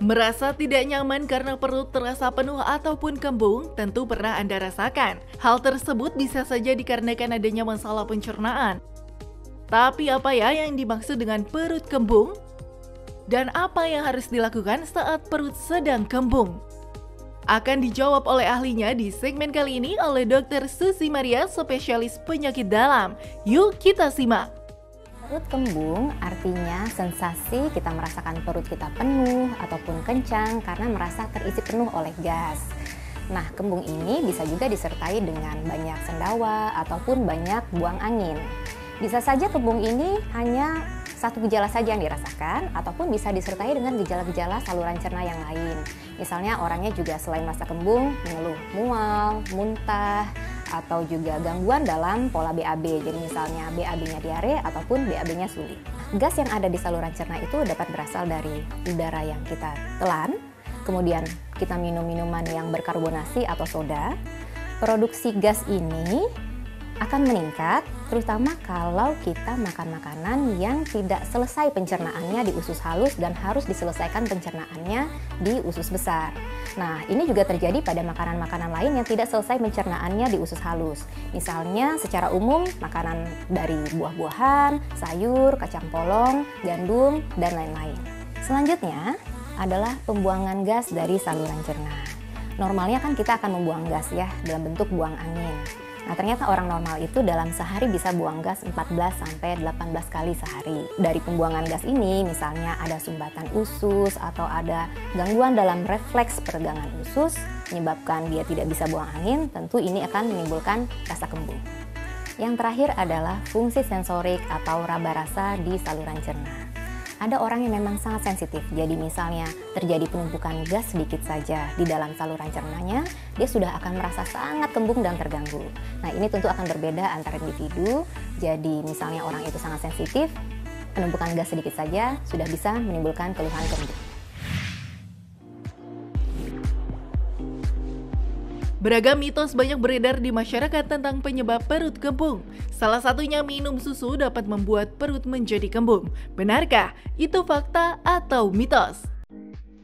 Merasa tidak nyaman karena perut terasa penuh ataupun kembung, tentu pernah Anda rasakan. Hal tersebut bisa saja dikarenakan adanya masalah pencernaan. Tapi apa ya yang dimaksud dengan perut kembung? Dan apa yang harus dilakukan saat perut sedang kembung? Akan dijawab oleh ahlinya di segmen kali ini oleh Dr. Susi Maria, spesialis penyakit dalam. Yuk kita simak. Perut kembung artinya sensasi kita merasakan perut kita penuh ataupun kencang karena merasa terisi penuh oleh gas. Nah, kembung ini bisa juga disertai dengan banyak sendawa ataupun banyak buang angin. Bisa saja kembung ini hanya satu gejala saja yang dirasakan ataupun bisa disertai dengan gejala-gejala saluran cerna yang lain. Misalnya orangnya juga selain merasa kembung, mengeluh mual, muntah, atau juga gangguan dalam pola BAB. Jadi misalnya BAB-nya diare ataupun BAB-nya sulit. Gas yang ada di saluran cerna itu dapat berasal dari udara yang kita telan, kemudian kita minum minuman yang berkarbonasi atau soda. Produksi gas ini akan meningkat, terutama kalau kita makan makanan yang tidak selesai pencernaannya di usus halus dan harus diselesaikan pencernaannya di usus besar. Nah, ini juga terjadi pada makanan-makanan lain yang tidak selesai pencernaannya di usus halus. Misalnya, secara umum, makanan dari buah-buahan, sayur, kacang polong, gandum, dan lain-lain. Selanjutnya adalah pembuangan gas dari saluran cerna. Normalnya kan kita akan membuang gas ya, dalam bentuk buang angin. Nah, ternyata orang normal itu dalam sehari bisa buang gas 14-18 kali sehari. Dari pembuangan gas ini, misalnya ada sumbatan usus atau ada gangguan dalam refleks peregangan usus, menyebabkan dia tidak bisa buang angin, tentu ini akan menimbulkan rasa kembung. Yang terakhir adalah fungsi sensorik atau raba rasa di saluran cerna. Ada orang yang memang sangat sensitif, jadi misalnya terjadi penumpukan gas sedikit saja di dalam saluran cernanya, dia sudah akan merasa sangat kembung dan terganggu. Nah, ini tentu akan berbeda antar individu, jadi misalnya orang itu sangat sensitif, penumpukan gas sedikit saja sudah bisa menimbulkan keluhan kembung. Beragam mitos banyak beredar di masyarakat tentang penyebab perut kembung. Salah satunya minum susu dapat membuat perut menjadi kembung. Benarkah? Itu fakta atau mitos?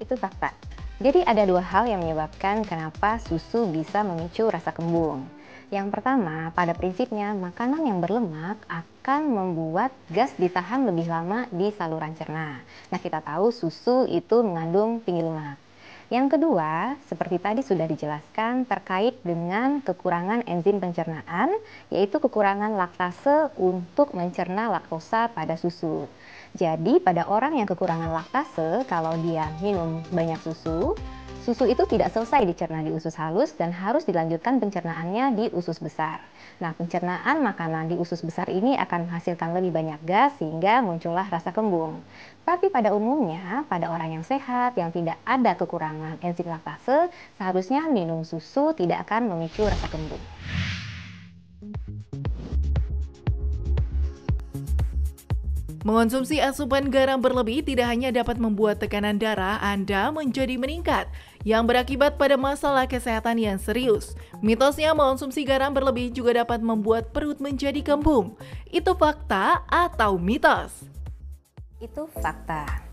Itu fakta. Jadi ada dua hal yang menyebabkan kenapa susu bisa memicu rasa kembung. Yang pertama, pada prinsipnya makanan yang berlemak akan membuat gas ditahan lebih lama di saluran cerna. Nah, kita tahu susu itu mengandung tinggi lemak. Yang kedua, seperti tadi sudah dijelaskan terkait dengan kekurangan enzim pencernaan, yaitu kekurangan laktase untuk mencerna laktosa pada susu. Jadi pada orang yang kekurangan laktase, kalau dia minum banyak susu, susu itu tidak selesai dicerna di usus halus dan harus dilanjutkan pencernaannya di usus besar. Nah, pencernaan makanan di usus besar ini akan menghasilkan lebih banyak gas sehingga muncullah rasa kembung. Tapi pada umumnya, pada orang yang sehat yang tidak ada kekurangan enzim laktase, seharusnya minum susu tidak akan memicu rasa kembung. Mengonsumsi asupan garam berlebih tidak hanya dapat membuat tekanan darah Anda menjadi meningkat, yang berakibat pada masalah kesehatan yang serius. Mitosnya mengonsumsi garam berlebih juga dapat membuat perut menjadi kembung. Itu fakta atau mitos? Itu fakta.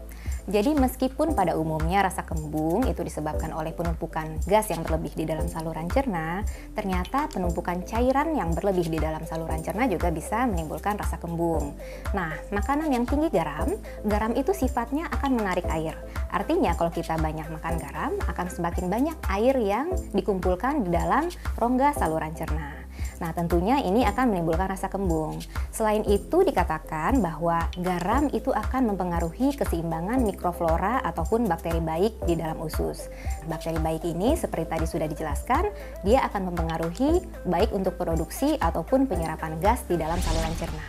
Jadi meskipun pada umumnya rasa kembung itu disebabkan oleh penumpukan gas yang berlebih di dalam saluran cerna, ternyata penumpukan cairan yang berlebih di dalam saluran cerna juga bisa menimbulkan rasa kembung. Nah, makanan yang tinggi garam, garam itu sifatnya akan menarik air. Artinya kalau kita banyak makan garam, akan semakin banyak air yang dikumpulkan di dalam rongga saluran cerna. Nah, tentunya ini akan menimbulkan rasa kembung. Selain itu dikatakan bahwa garam itu akan mempengaruhi keseimbangan mikroflora ataupun bakteri baik di dalam usus. Bakteri baik ini seperti tadi sudah dijelaskan, dia akan mempengaruhi baik untuk produksi ataupun penyerapan gas di dalam saluran cerna.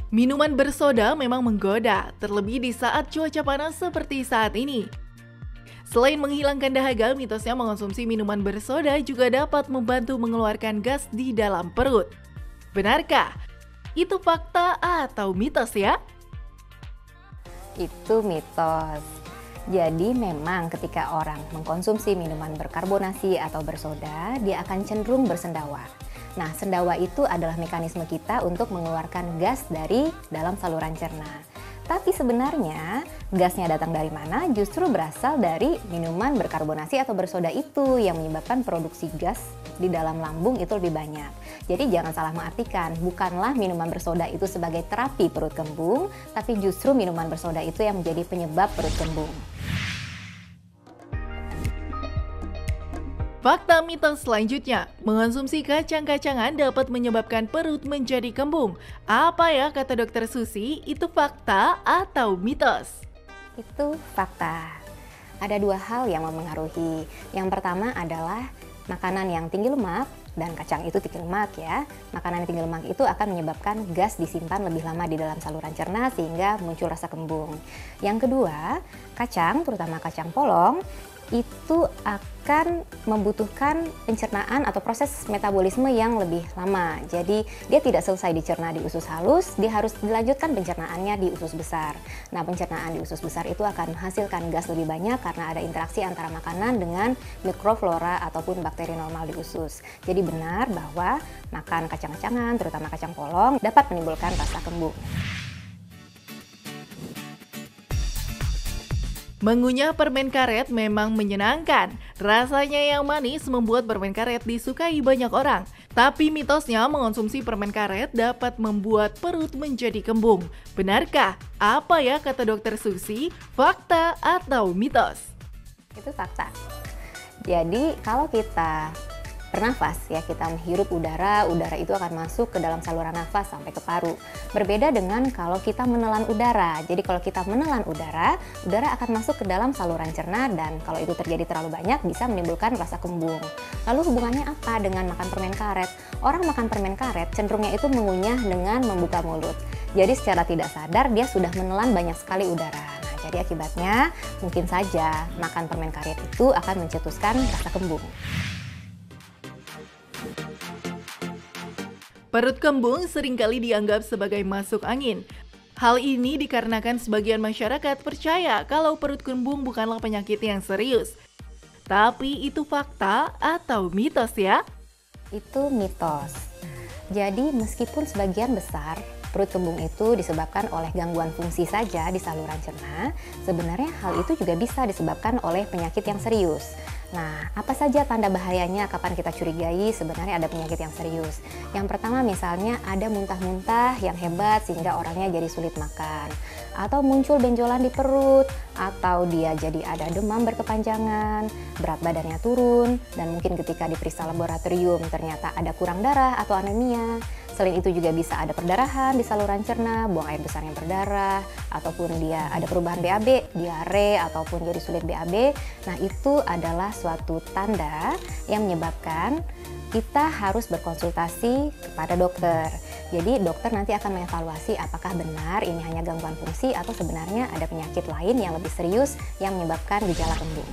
Minuman bersoda memang menggoda, terlebih di saat cuaca panas seperti saat ini. Selain menghilangkan dahaga, mitosnya mengonsumsi minuman bersoda juga dapat membantu mengeluarkan gas di dalam perut. Benarkah? Itu fakta atau mitos ya? Itu mitos. Jadi memang ketika orang mengkonsumsi minuman berkarbonasi atau bersoda, dia akan cenderung bersendawa. Nah, sendawa itu adalah mekanisme kita untuk mengeluarkan gas dari dalam saluran cerna. Tapi sebenarnya gasnya datang dari mana? Justru berasal dari minuman berkarbonasi atau bersoda itu yang menyebabkan produksi gas di dalam lambung itu lebih banyak. Jadi jangan salah mengartikan, bukanlah minuman bersoda itu sebagai terapi perut kembung, tapi justru minuman bersoda itu yang menjadi penyebab perut kembung. Fakta mitos selanjutnya, mengonsumsi kacang-kacangan dapat menyebabkan perut menjadi kembung. Apa ya kata dokter Susi, itu fakta atau mitos? Itu fakta. Ada dua hal yang mempengaruhi. Yang pertama adalah makanan yang tinggi lemak, dan kacang itu tinggi lemak ya. Makanan yang tinggi lemak itu akan menyebabkan gas disimpan lebih lama di dalam saluran cerna sehingga muncul rasa kembung. Yang kedua, kacang, terutama kacang polong, itu akan membutuhkan pencernaan atau proses metabolisme yang lebih lama. Jadi dia tidak selesai dicerna di usus halus, dia harus dilanjutkan pencernaannya di usus besar. Nah, pencernaan di usus besar itu akan menghasilkan gas lebih banyak karena ada interaksi antara makanan dengan mikroflora ataupun bakteri normal di usus. Jadi benar bahwa makan kacang-kacangan, terutama kacang polong, dapat menimbulkan rasa kembung. Mengunyah permen karet memang menyenangkan. Rasanya yang manis membuat permen karet disukai banyak orang. Tapi mitosnya mengonsumsi permen karet dapat membuat perut menjadi kembung. Benarkah? Apa ya kata dokter Susi? Fakta atau mitos? Itu fakta. Jadi kalau kita bernafas ya, kita menghirup udara itu akan masuk ke dalam saluran nafas sampai ke paru. Berbeda dengan kalau kita menelan udara. Jadi kalau kita menelan udara akan masuk ke dalam saluran cerna dan kalau itu terjadi terlalu banyak bisa menimbulkan rasa kembung. Lalu hubungannya apa dengan makan permen karet? Orang makan permen karet cenderungnya itu mengunyah dengan membuka mulut. Jadi secara tidak sadar dia sudah menelan banyak sekali udara. Nah, jadi akibatnya mungkin saja makan permen karet itu akan mencetuskan rasa kembung. Perut kembung seringkali dianggap sebagai masuk angin. Hal ini dikarenakan sebagian masyarakat percaya kalau perut kembung bukanlah penyakit yang serius. Tapi itu fakta atau mitos ya? Itu mitos. Jadi meskipun sebagian besar perut kembung itu disebabkan oleh gangguan fungsi saja di saluran cerna, sebenarnya hal itu juga bisa disebabkan oleh penyakit yang serius. Nah, apa saja tanda bahayanya kapan kita curigai sebenarnya ada penyakit yang serius? Yang pertama misalnya ada muntah-muntah yang hebat sehingga orangnya jadi sulit makan. Atau muncul benjolan di perut, atau dia jadi ada demam berkepanjangan, berat badannya turun, dan mungkin ketika diperiksa laboratorium ternyata ada kurang darah atau anemia. Selain itu juga bisa ada perdarahan di saluran cerna, buang air besar yang berdarah, ataupun dia ada perubahan BAB, diare, ataupun jadi sulit BAB. Nah, itu adalah suatu tanda yang menyebabkan kita harus berkonsultasi kepada dokter. Jadi dokter nanti akan mengevaluasi apakah benar ini hanya gangguan fungsi atau sebenarnya ada penyakit lain yang lebih serius yang menyebabkan gejala kembung.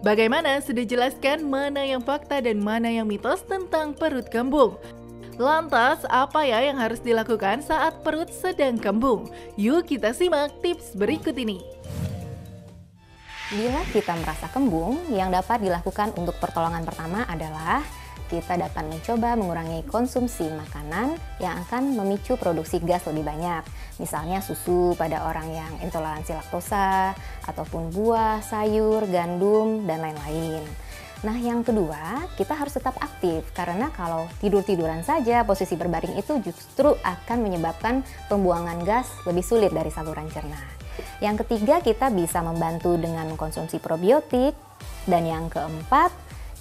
Bagaimana sudah jelaskan mana yang fakta dan mana yang mitos tentang perut kembung? Lantas, apa ya yang harus dilakukan saat perut sedang kembung? Yuk kita simak tips berikut ini. Bila kita merasa kembung, yang dapat dilakukan untuk pertolongan pertama adalah kita dapat mencoba mengurangi konsumsi makanan yang akan memicu produksi gas lebih banyak. Misalnya susu pada orang yang intoleransi laktosa, ataupun buah, sayur, gandum, dan lain-lain. Nah, yang kedua, kita harus tetap aktif karena kalau tidur-tiduran saja posisi berbaring itu justru akan menyebabkan pembuangan gas lebih sulit dari saluran cerna. Yang ketiga, kita bisa membantu dengan mengkonsumsi probiotik. Dan yang keempat,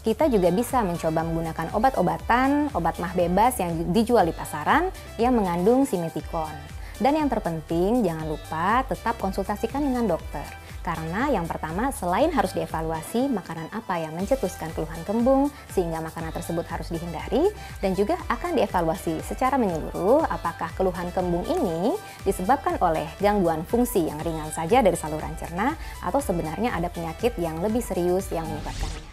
kita juga bisa mencoba menggunakan obat-obatan, obat mah bebas yang dijual di pasaran yang mengandung simeticon. Dan yang terpenting, jangan lupa tetap konsultasikan dengan dokter. Karena yang pertama, selain harus dievaluasi makanan apa yang mencetuskan keluhan kembung, sehingga makanan tersebut harus dihindari, dan juga akan dievaluasi secara menyeluruh apakah keluhan kembung ini disebabkan oleh gangguan fungsi yang ringan saja dari saluran cerna, atau sebenarnya ada penyakit yang lebih serius yang menyebabkannya.